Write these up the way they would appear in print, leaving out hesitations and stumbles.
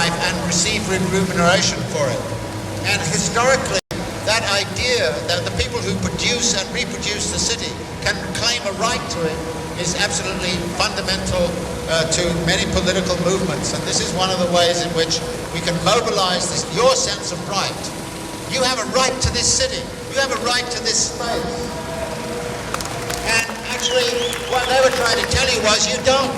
life and receive remuneration for it. And historically, that idea that the people who produce and reproduce the city can claim a right to it is absolutely fundamental to many political movements. And this is one of the ways in which we can mobilize your sense of right. You have a right to this city. You have a right to this space. And actually, what they were trying to tell you was you don't.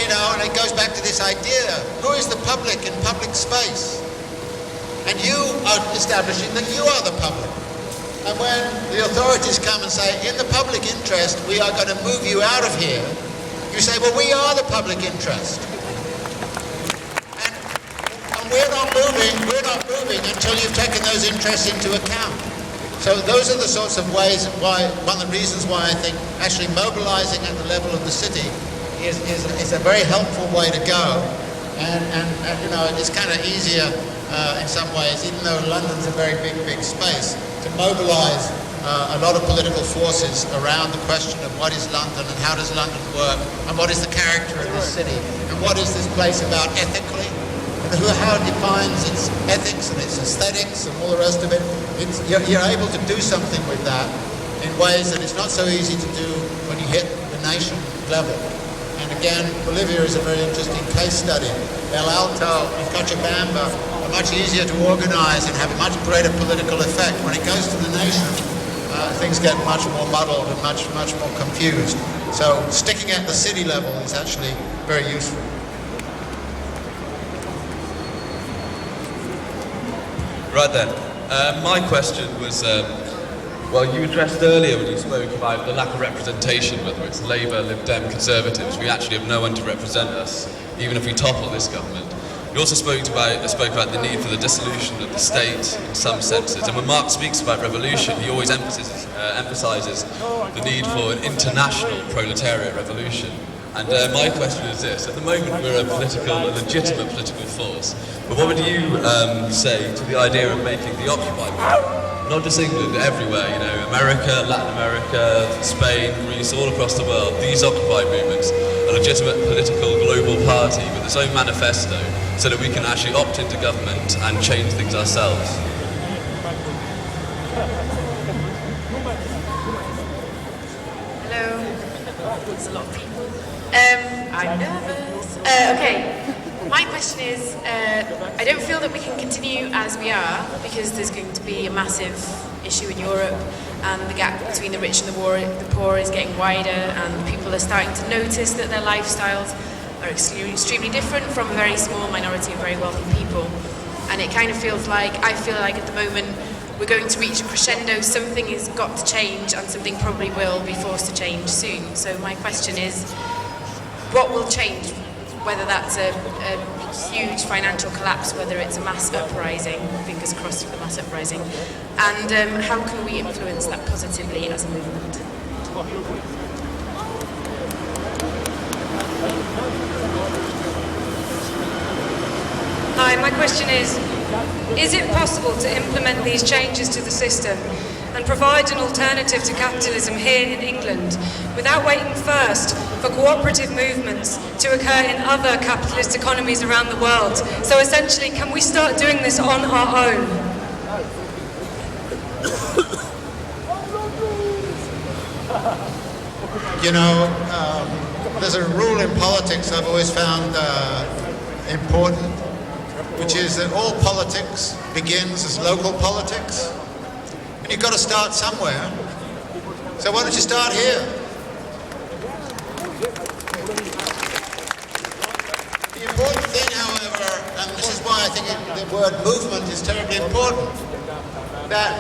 You know, and it goes back to this idea, who is the public in public space? And you are establishing that you are the public. And when the authorities come and say, in the public interest, we are going to move you out of here, you say, well, we are the public interest. And we're not moving until you've taken those interests into account. So those are the sorts of ways why, one of the reasons why I think actually mobilizing at the level of the city is a very helpful way to go. And you know, it's kind of easier in some ways, even though London's a very big space, to mobilize a lot of political forces around the question of what is London and how does London work and what is the character of this city and what is this place about ethically and how it defines its ethics and its aesthetics and all the rest of it. You're able to do something with that in ways that it's not so easy to do when you hit the nation level. And again, Bolivia is a very interesting case study. El Alto and Cochabamba are much easier to organize and have a much greater political effect. When it goes to the nation, things get much more muddled and much more confused. So sticking at the city level is actually very useful. Right then, my question was, well, you addressed earlier when you spoke about the lack of representation, whether it's Labour, Lib Dem, Conservatives. We actually have no one to represent us, even if we topple this government. You also spoke about the need for the dissolution of the state in some senses. And when Marx speaks about revolution, he always emphasises the need for an international proletariat revolution. And my question is this: at the moment we're a legitimate political force, but what would you say to the idea of making the Occupy movement? Not just England, everywhere, you know, America, Latin America, Spain, Greece, all across the world, these Occupy movements, a legitimate political global party with its own manifesto, so that we can actually opt into government and change things ourselves. Hello. There's a lot of people. I'm nervous. Okay. My question is, I don't feel that we can continue as we are because there's going to be a massive issue in Europe and the gap between the rich and the poor is getting wider and people are starting to notice that their lifestyles are extremely different from a very small minority of very wealthy people. And it kind of feels like, I feel like at the moment we're going to reach a crescendo, something has got to change and something probably will be forced to change soon. So my question is, what will change? Whether that's a huge financial collapse, whether it's a mass uprising, fingers crossed for the mass uprising, and how can we influence that positively as a movement? Hi, my question is it possible to implement these changes to the system and provide an alternative to capitalism here in England without waiting first for cooperative movements to occur in other capitalist economies around the world? So essentially, can we start doing this on our own? You know, there's a rule in politics I've always found important, which is that all politics begins as local politics. And you've got to start somewhere. So why don't you start here? The important thing, however, and this is why I think the word movement is terribly important, that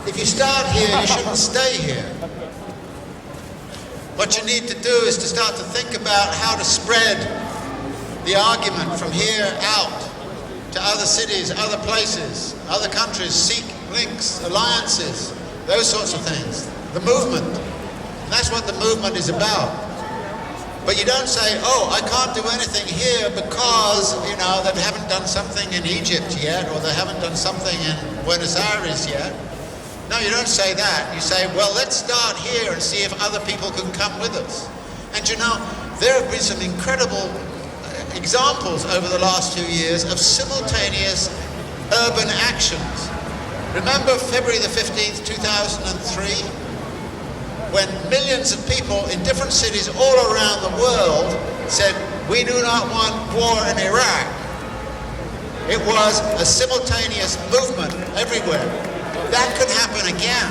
if you start here, you shouldn't stay here. What you need to do is to start to think about how to spread the argument from here out to other cities, other places, other countries, seek links, alliances, those sorts of things. The movement. And that's what the movement is about. But you don't say, oh, I can't do anything here because, you know, they haven't done something in Egypt yet, or they haven't done something in Buenos Aires yet. No, you don't say that. You say, well, let's start here and see if other people can come with us. And you know, there have been some incredible examples over the last few years of simultaneous urban actions. Remember February the 15th, 2003, when millions of people in different cities all around the world said, we do not want war in Iraq. It was a simultaneous movement everywhere. That could happen again.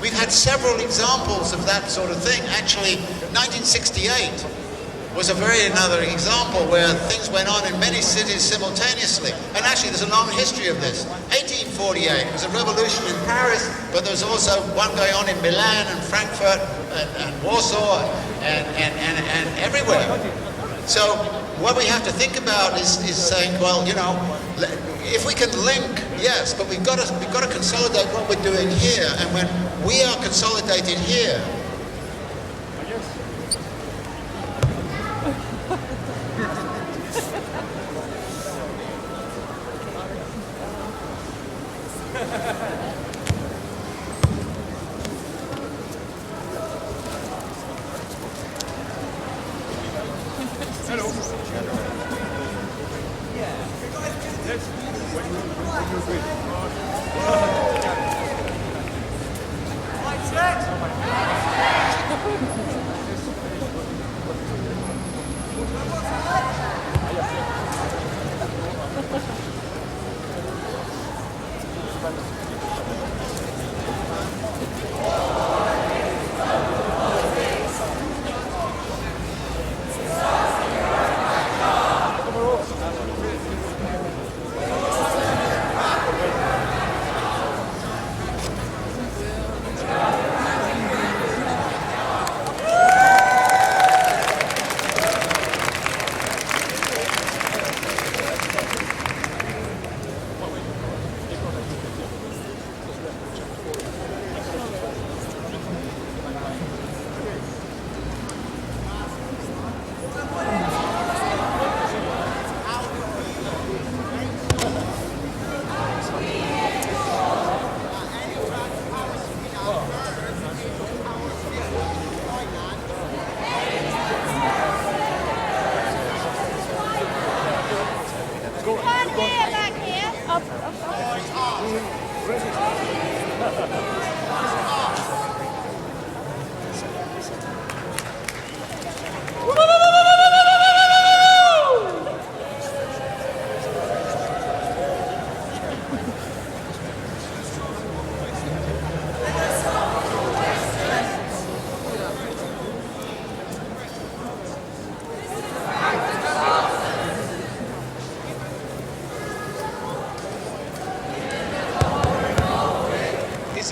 We've had several examples of that sort of thing. Actually, 1968 was another example where things went on in many cities simultaneously. And actually, there's a long history of this. 1848 was a revolution in Paris, but there was also one going on in Milan and Frankfurt and Warsaw and everywhere. So what we have to think about is saying, well, you know, if we can link, yes, but we've got to consolidate what we're doing here. And when we are consolidated here,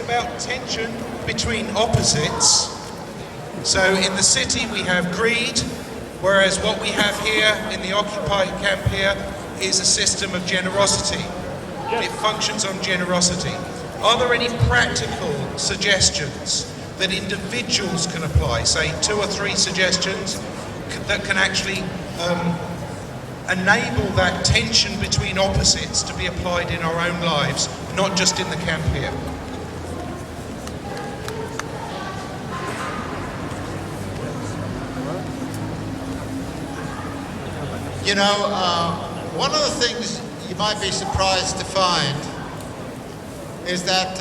about tension between opposites. So in the city we have greed, whereas what we have here in the occupied camp here is a system of generosity. It functions on generosity. Are there any practical suggestions that individuals can apply, say 2 or 3 suggestions that can actually enable that tension between opposites to be applied in our own lives, not just in the camp here? You know, one of the things you might be surprised to find is that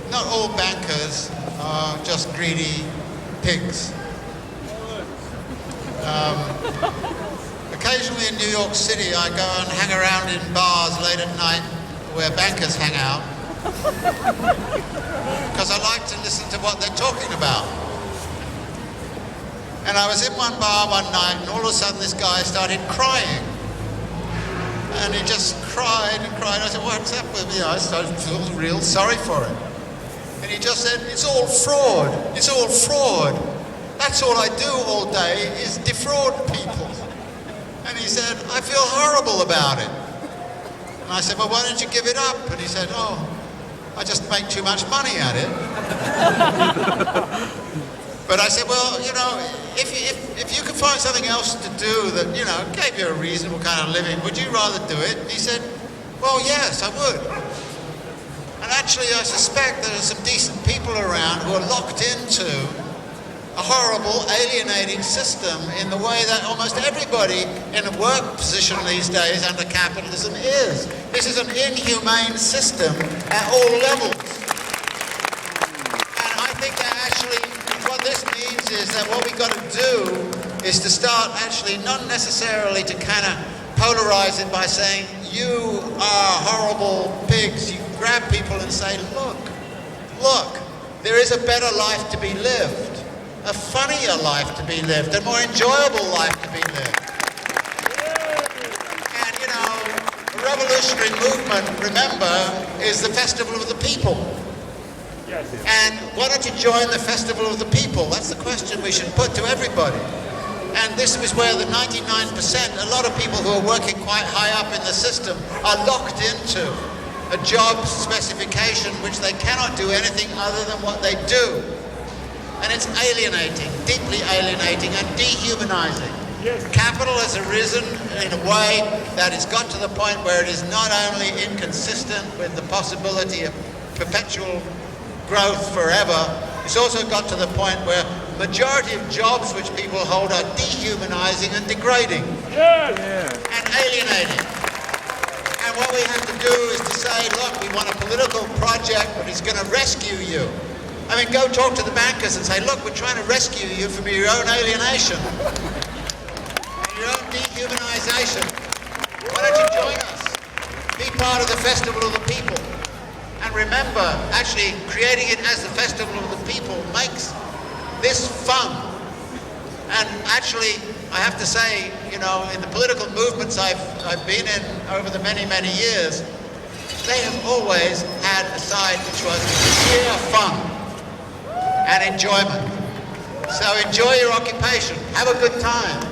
not all bankers are just greedy pigs. Occasionally in New York City, I go and hang around in bars late at night where bankers hang out because I like to listen to what they're talking about. And I was in one bar one night, and all of a sudden this guy started crying. And he just cried and cried. I said, what's up with me? I started to feel real sorry for him. And he just said, it's all fraud. It's all fraud. That's all I do all day is defraud people. And he said, I feel horrible about it. And I said, well, why don't you give it up? And he said, oh, I just make too much money at it. But I said, well, you know, if you could find something else to do that, you know, gave you a reasonable kind of living, would you rather do it? And he said, well, yes, I would. And actually, I suspect there are some decent people around who are locked into a horrible, alienating system in the way that almost everybody in a work position these days under capitalism is. This is an inhumane system at all levels. And I think that actually what this means is that what we've got to do is to start actually not necessarily to kind of polarize it by saying, you are horrible pigs. You grab people and say, look, there is a better life to be lived, a funnier life to be lived, a more enjoyable life to be lived. And you know, a revolutionary movement, remember, is the festival of the people. And why don't you join the festival of the people? That's the question we should put to everybody. And this is where the 99%, a lot of people who are working quite high up in the system are locked into a job specification which they cannot do anything other than what they do. And it's alienating, deeply alienating and dehumanizing. Yes. Capital has arisen in a way that it's got to the point where it is not only inconsistent with the possibility of perpetual growth forever, it's also got to the point where majority of jobs which people hold are dehumanizing and degrading and alienating. And what we have to do is to say, look, we want a political project that is going to rescue you. I mean, go talk to the bankers and say, look, we're trying to rescue you from your own alienation and your own dehumanization. Why don't you join us? Be part of the festival of the people. And remember, actually creating it as the festival of the people makes this fun. And actually, I have to say, you know, in the political movements I've been in over the many, many years, they have always had a side which was sheer fun and enjoyment. So enjoy your occupation, have a good time,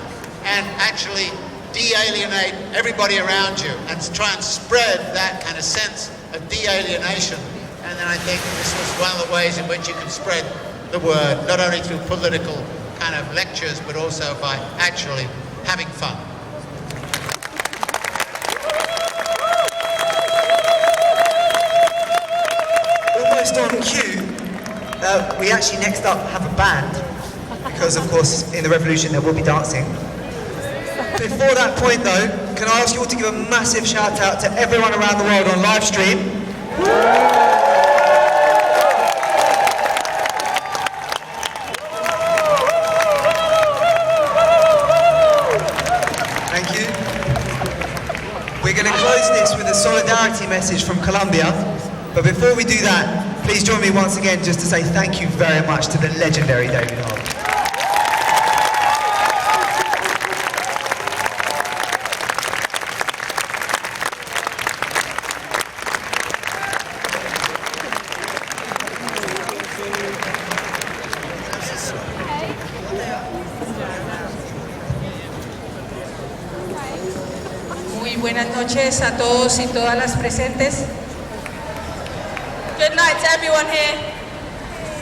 and actually de-alienate everybody around you and try and spread that kind of sense of de-alienation. And then I think this was one of the ways in which you can spread the word, not only through political kind of lectures, but also by actually having fun. Almost on cue, we actually next up have a band, because of course in the revolution there will be dancing. Before that point though, can I ask you all to give a massive shout out to everyone around the world on live stream? Thank you. We're going to close this with a solidarity message from Colombia, but before we do that, please join me once again just to say thank you very much to the legendary David Harvey. Buenas noches a todos y todas las presentes. Good night to everyone here.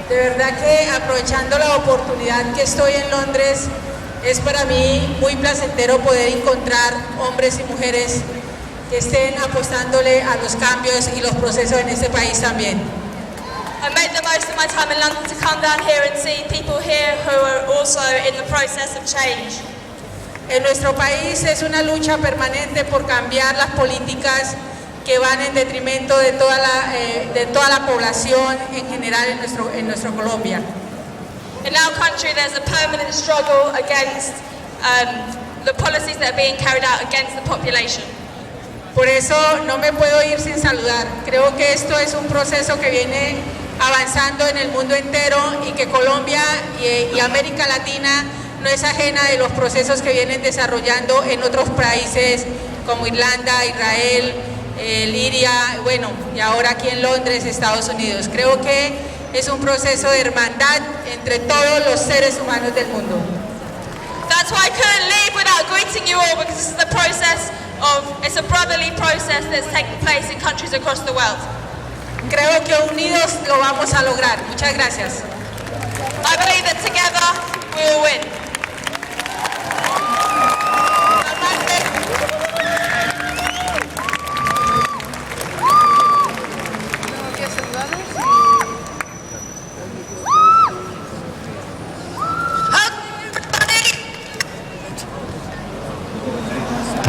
De verdad que aprovechando la oportunidad que estoy en Londres, es para mí muy placentero poder encontrar hombres y mujeres que estén apostándole a los cambios y los procesos en este país también. I made the most of my time in London to come down here and see people here who are also in the process of change. En nuestro país es una lucha permanente por cambiar las políticas que van en detrimento de toda la población en general en nuestro Colombia. In our country there's a permanent struggle against the policies that are being carried out against the population. Por eso no me puedo ir sin saludar. Creo que esto es un proceso que viene avanzando en el mundo entero y que Colombia y América Latina no es ajena de los procesos que vienen desarrollando en otros países como Irlanda, Israel, Liria, bueno, y ahora aquí en Londres, Estados Unidos. Creo que es un proceso de hermandad entre todos los seres humanos del mundo. That's why I couldn't leave without greeting you all, because this is the process it's a brotherly process that's taking place in countries across the world. Creo que unidos lo vamos a lograr. Muchas gracias. I believe that together we will win.